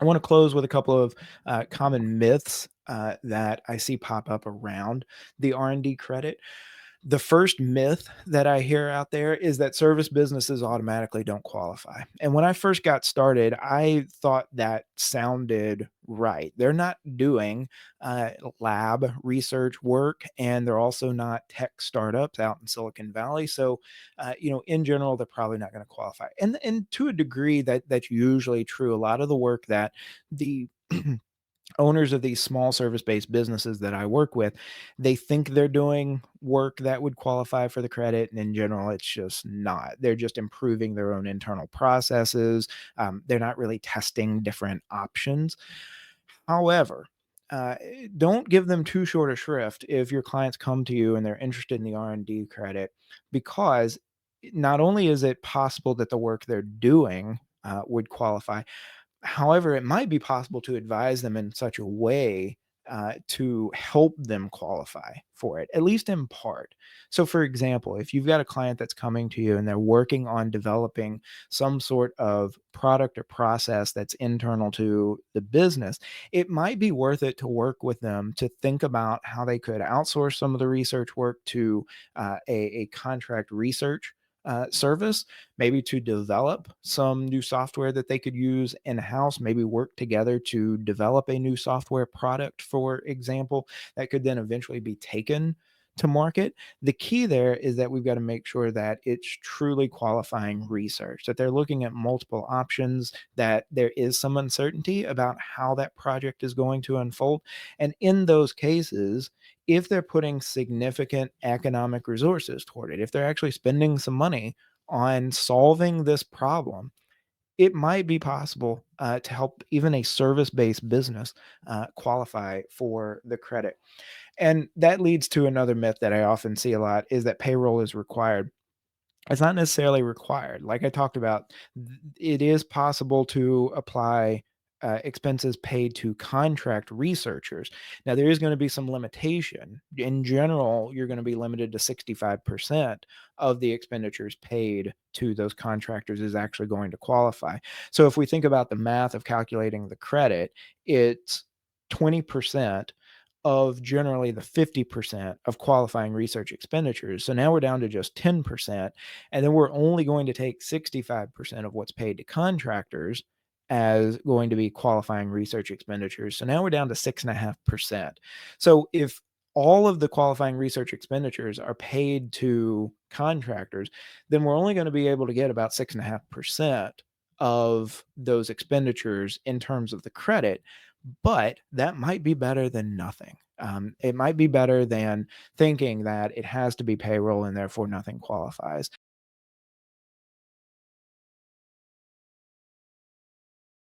I want to close with a couple of common myths that I see pop up around the R&D credit. The first myth that I hear out there is that service businesses automatically don't qualify. And when I first got started, I thought that sounded right. They're not doing lab research work, and they're also not tech startups out in Silicon Valley. So, in general, they're probably not going to qualify. And to a degree, that's usually true. A lot of the work that the owners of these small service-based businesses that I work with, they think they're doing work that would qualify for the credit, and in general, it's just not. They're just improving their own internal processes. They're not really testing different options. However, uh, don't give them too short a shrift if your clients come to you and they're interested in the R&D credit, because not only is it possible that the work they're doing would qualify. However, it might be possible to advise them in such a way to help them qualify for it, at least in part. So, for example, if you've got a client that's coming to you and they're working on developing some sort of product or process that's internal to the business, it might be worth it to work with them to think about how they could outsource some of the research work to a contract research service, maybe to develop some new software that they could use in house, maybe work together to develop a new software product, for example, that could then eventually be taken to market. The key there is that we've got to make sure that it's truly qualifying research, that they're looking at multiple options, that there is some uncertainty about how that project is going to unfold. And in those cases, if they're putting significant economic resources toward it, if they're actually spending some money on solving this problem, it might be possible to help even a service based business qualify for the credit. And that leads to another myth that I often see a lot, is that payroll is required. It's not necessarily required. Like I talked about, it is possible to apply expenses paid to contract researchers. Now, there is going to be some limitation. In general, you're going to be limited to 65% of the expenditures paid to those contractors is actually going to qualify. So, if we think about the math of calculating the credit, it's 20% of generally the 50% of qualifying research expenditures. So now we're down to just 10%. And then we're only going to take 65% of what's paid to contractors as going to be qualifying research expenditures. So now we're down to 6.5%. So if all of the qualifying research expenditures are paid to contractors, then we're only going to be able to get about 6.5% of those expenditures in terms of the credit, but that might be better than nothing. It might be better than thinking that it has to be payroll and therefore nothing qualifies.